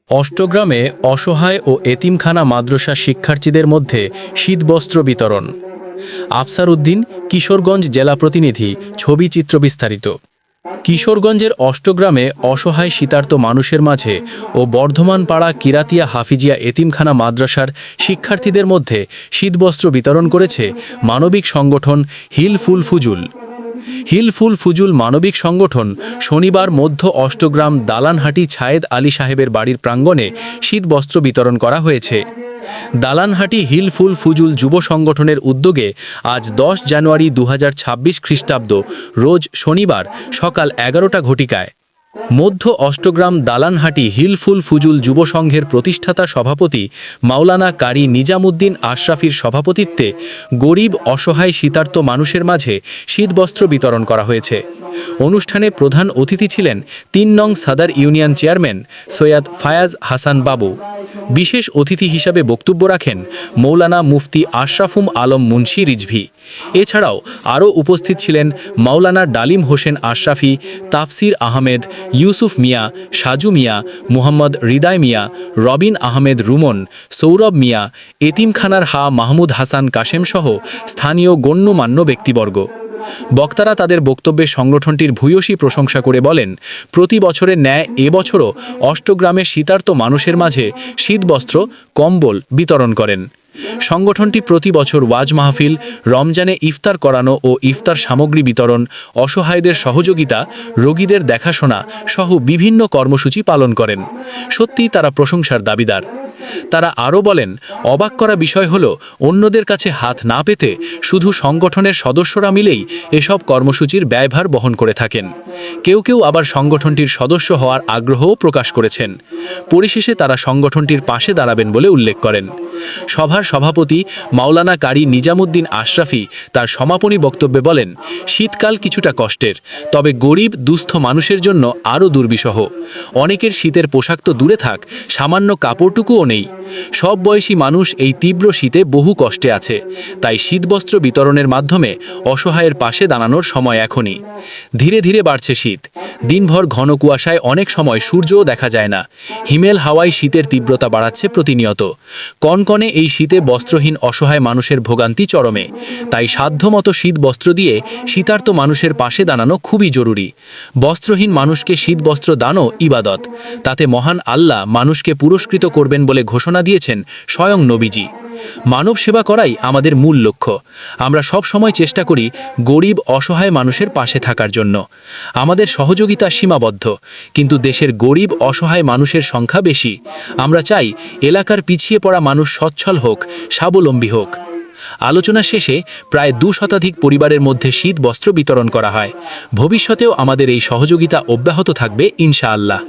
অষ্টগ্রামে অসহায় ও এতিমখানা মাদ্রাসা শিক্ষার্থীদের মধ্যে শীতবস্ত্র বিতরণ। আফসার উদ্দিন, কিশোরগঞ্জ জেলা প্রতিনিধি, ছবি চিত্র বিস্তারিত। কিশোরগঞ্জের অষ্টগ্রামে অসহায় শীতার্ত মানুষের মাঝে ও বর্ধমান পাড়া কিরাতিয়া হাফিজিয়া এতিমখানা মাদ্রাসার শিক্ষার্থীদের মধ্যে শীতবস্ত্র বিতরণ করেছে মানবিক সংগঠন হিলফুল ফুজুল। হিলফুল ফুজুল মানবিক সংগঠন শনিবার মধ্য অষ্টগ্রাম দালানহাটি ছায়েদ আলী সাহেবের বাড়ির প্রাঙ্গণে শীতবস্ত্র বিতরণ করা হয়েছে। দালানহাটি হিলফুল ফুজুল যুব সংগঠনের উদ্যোগে আজ 10 জানুয়ারি 2026 খ্রিস্টাব্দ রোজ শনিবার সকাল 11টা ঘটিকায় মধ্য অষ্টগ্রাম দালানহাটি হিলফুল ফুজুল যুব সংঘের প্রতিষ্ঠাতা সভাপতি মাওলানা কারি নিজামুদ্দিন আশরাফির সভাপতিত্বে গরিব অসহায় শীতার্ত মানুষের মাঝে শীতবস্ত্র বিতরণ করা হয়েছে। অনুষ্ঠানে প্রধান অতিথি ছিলেন 3 নং সাদার ইউনিয়ন চেয়ারম্যান সৈয়দ ফায়াজ হাসান বাবু। বিশেষ অতিথি হিসাবে বক্তব্য রাখেন মৌলানা মুফতি আশরাফুম আলম মুন্সি রিজভী। এছাড়াও আরও উপস্থিত ছিলেন মাওলানা ডালিম হোসেন আশরাফি, তাফসির আহমেদ, ইউসুফ মিয়া, সাজু মিয়া, মুহাম্মদ হৃদয় মিয়া, রবিন আহমেদ রুমন, সৌরভ মিয়া, এতিমখানার হা মাহমুদ হাসান কাশেম সহ স্থানীয় গণ্যমান্য ব্যক্তিবর্গ। বক্তারা তাদের বক্তব্যে সংগঠনটির ভূয়সী প্রশংসা করে বলেন, প্রতি বছরের ন্যায় এবছরও অষ্টগ্রামের শীতার্ত মানুষের মাঝে শীতবস্ত্র, কম্বল বিতরণ করেন। সংগঠনটি প্রতি বছর ওয়াজ মাহফিল, রমজানে ইফতার করানো ও ইফতার সামগ্রী বিতরণ, অসহায়দের সহযোগিতা, রোগীদের দেখাশোনা সহ বিভিন্ন কর্মসূচি পালন করেন। সত্যিই তারা প্রশংসার দাবিদার। তারা আরও বলেন, অবাক করা বিষয় হল অন্যদের কাছে হাত না পেতে শুধু সংগঠনের সদস্যরা মিলেই এসব কর্মসূচির ব্যয়ভার বহন করে থাকেন। কেউ কেউ আবার সংগঠনটির সদস্য হওয়ার আগ্রহও প্রকাশ করেছেন। পরিশেষে তারা সংগঠনটির পাশে দাঁড়াবেন বলে উল্লেখ করেন। সভার সভাপতি মাওলানা কারি নিজামুদ্দিন আশরাফি তার সমাপনী বক্তব্যে বলেন, শীতকাল কিছুটা কষ্টের, তবে গরিব দুস্থ মানুষের জন্য আরও দুর্বিষহ। অনেকের শীতের পোশাক তো দূরে থাক, সামান্য কাপড়টুকুও নেই। সব বয়সী মানুষ এই তীব্র শীতে বহু কষ্টে আছে। তাই শীতবস্ত্র বিতরণের মাধ্যমে অসহায়ের পাশে দাঁড়ানোর সময় এখনই। ধীরে ধীরে বাড়ছে শীত। দিনভর ঘন কুয়াশায় অনেক সময় সূর্যও দেখা যায় না। হিমেল হাওয়ায় শীতের তীব্রতা বাড়াচ্ছে প্রতিনিয়ত। কনকনে এই শীতে বস্ত্রহীন অসহায় মানুষের ভোগান্তি চরমে। তাই সাধ্যমতো শীত বস্ত্র দিয়ে শীতার্ত মানুষের পাশে দাঁড়ানো খুবই জরুরি। বস্ত্রহীন মানুষকে শীত বস্ত্র দানও ইবাদত। তাতে মহান আল্লাহ মানুষকে পুরস্কৃত করবেন বলে ঘোষণা দিয়েছেন স্বয়ং নবীজি। মানব সেবা করাই আমাদের মূল লক্ষ্য। আমরা সব সময় চেষ্টা করি গরিব অসহায় মানুষের পাশে থাকার জন্য। আমাদের সহযোগিতা সীমাবদ্ধ, কিন্তু দেশের গরিব অসহায় মানুষের সংখ্যা বেশি। আমরা চাই এলাকার পিছিয়ে পড়া মানুষ সচ্ছল হোক, স্বাবলম্বী হোক। আলোচনা শেষে প্রায় 2 শতাধিক পরিবারের মধ্যে শীত বস্ত্র বিতরণ করা হয়। ভবিষ্যতেও আমাদের এই সহযোগিতা অব্যাহত থাকবে ইনশাআল্লাহ।